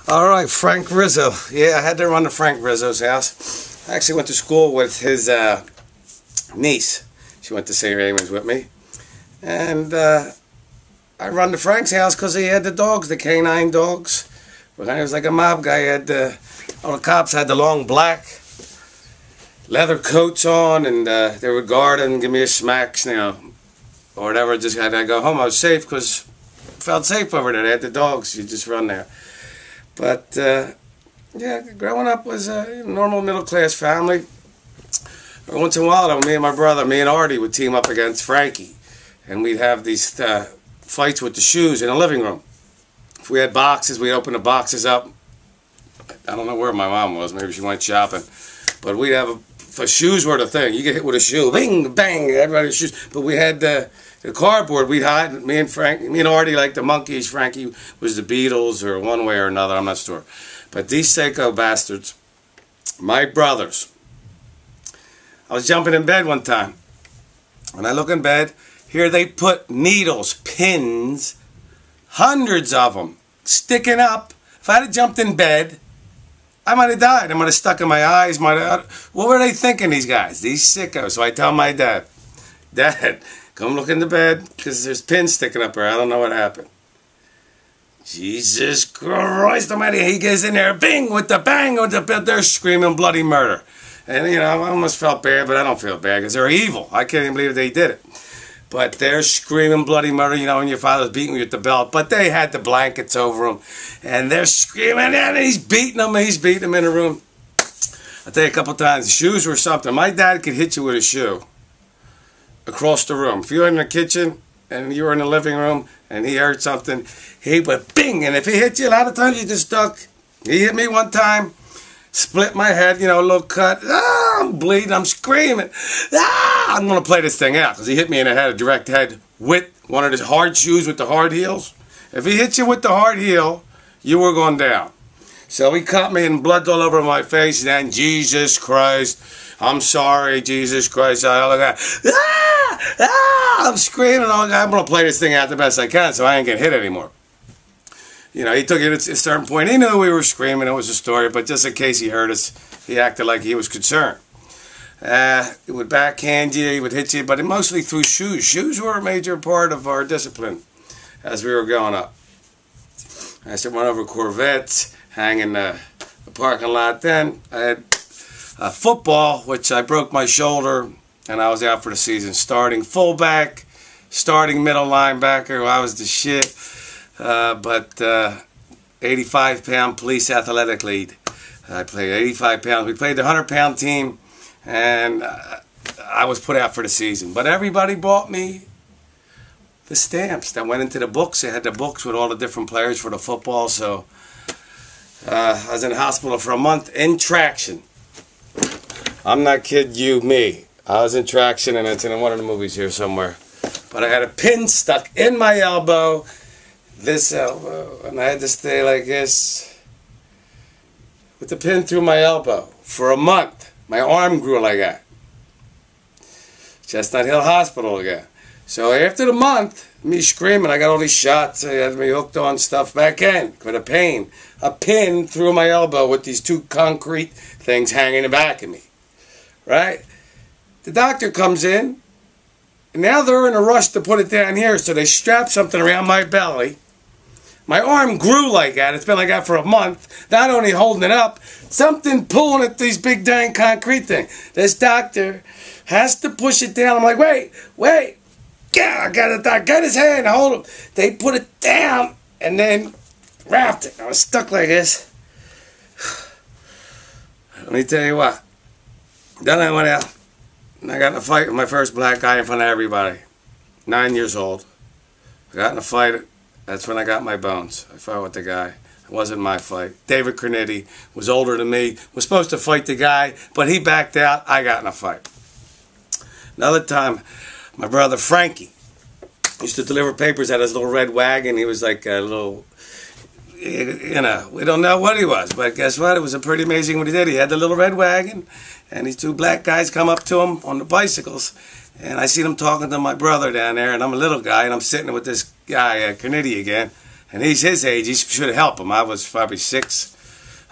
All right, Frank Rizzo. Yeah, I had to run to Frank Rizzo's house. I actually went to school with his niece. She went to St. Raymond's with me. And I run to Frank's house because he had the dogs, the canine dogs. He was like a mob guy. He had all the cops had the long black leather coats on, and they would guard and give me a smacks, or whatever. Just had to go home. I was safe because I felt safe over there. They had the dogs. You just run there. But, yeah, growing up was a normal middle-class family. Once in a while, me and my brother, me and Artie, would team up against Frankie. And we'd have these fights with the shoes in the living room. If we had boxes, we'd open the boxes up. I don't know where my mom was. Maybe she went shopping. But we'd have if shoes were the thing. You get hit with a shoe. Bing, bang, everybody's shoes. But we had the cardboard. We'd hide. Me and Artie like the monkeys. Frankie was the Beatles or one way or another. I'm not sure. But these psycho bastards, my brothers. I was jumping in bed one time. When I look in bed, here they put needles, pins, hundreds of them, sticking up. If I had jumped in bed, I might have died. I might have stuck in my eyes. What were they thinking, these guys? These sickos. So I tell my dad, Dad, come look in the bed because there's pins sticking up here. I don't know what happened. Jesus Christ almighty. He gets in there, bing, with the bang, with the bed. They're screaming bloody murder. And, I almost felt bad, but I don't feel bad because they're evil. I can't even believe they did it. But they're screaming bloody murder, and your father's beating you with the belt. But they had the blankets over them. And they're screaming, and he's beating them. He's beating them in the room. I'll tell you a couple times, the shoes were something. My dad could hit you with a shoe across the room. If you were in the kitchen and you were in the living room and he heard something, he would bing. And if he hit you, a lot of times you just duck. He hit me one time. Split my head, a little cut. Ah, I'm bleeding, I'm screaming. Ah, I'm going to play this thing out because he hit me in the head, a direct head, with one of his hard shoes with the hard heels. If he hit you with the hard heel, you were going down. So he cut me and blood's all over my face. And then, Jesus Christ, I'm sorry, Jesus Christ. I'm screaming. I'm going to play this thing out the best I can so I ain't get hit anymore. He took it at a certain point. He knew we were screaming. It was a story. But just in case he heard us, he acted like he was concerned. He would backhand you. He would hit you. But mostly through shoes. Shoes were a major part of our discipline as we were growing up. I used to run over Corvettes, hang in the parking lot then. I had football, which I broke my shoulder, and I was out for the season. Starting fullback, starting middle linebacker. I was the shit. But 85-pound police athletic lead. I played 85 pounds. We played the 100-pound team, and I was put out for the season. But everybody bought me the stamps that went into the books. They had the books with all the different players for the football. So I was in the hospital for a month in traction. I'm not kidding you, me. I was in traction, and it's in one of the movies here somewhere. But I had a pin stuck in my elbow. This elbow, and I had to stay like this with the pin through my elbow for a month. My arm grew like that. Chestnut Hill Hospital again. So after the month, me screaming, I got all these shots. They had me hooked on stuff back in for the pain. A pin through my elbow with these two concrete things hanging in the back of me. Right? The doctor comes in, and now they're in a rush to put it down here, so they strap something around my belly. My arm grew like that. It's been like that for a month. Not only holding it up, something pulling at these big dang concrete thing. This doctor has to push it down. I'm like, wait. Yeah, I got it. Got his hand. Hold him. They put it down and then wrapped it. I was stuck like this. Let me tell you what. Then I went out and I got in a fight with my first black guy in front of everybody. 9 years old. I got in a fight. That's when I got my bones. I fought with the guy. It wasn't my fight. David Cornetti was older than me, was supposed to fight the guy, but he backed out. I got in a fight. Another time, my brother Frankie used to deliver papers at his little red wagon. He was like a little, we don't know what he was, but guess what? It was pretty amazing what he did. He had the little red wagon, and these two black guys come up to him on the bicycles, and I see them talking to my brother down there, and I'm a little guy, and I'm sitting with this guy, Cornetti again, And he's his age. He should help him. I was probably 6,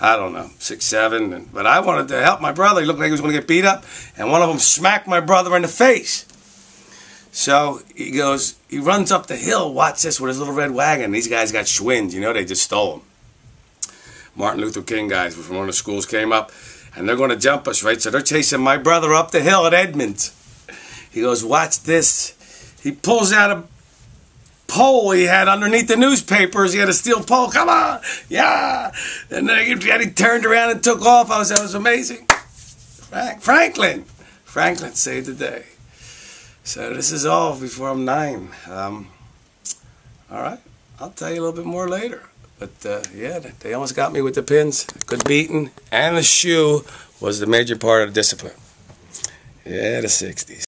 I don't know, 6, 7. But I wanted to help my brother. He looked like he was going to get beat up. And one of them smacked my brother in the face. So he goes, he runs up the hill, watch this, with his little red wagon. These guys got Schwind, you know, they just stole him. Martin Luther King guys from one of the schools came up, and they're going to jump us, right? So they're chasing my brother up the hill at Edmonds. He goes, watch this. He pulls out a pole he had underneath the newspapers. He had a steel pole. Come on. Yeah. And then he turned around and took off. That was amazing. Franklin saved the day. So this is all before I'm 9. All right. I'll tell you a little bit more later. But, yeah, they almost got me with the pins. Good beating. And the shoe was the major part of the discipline. Yeah, the 60s.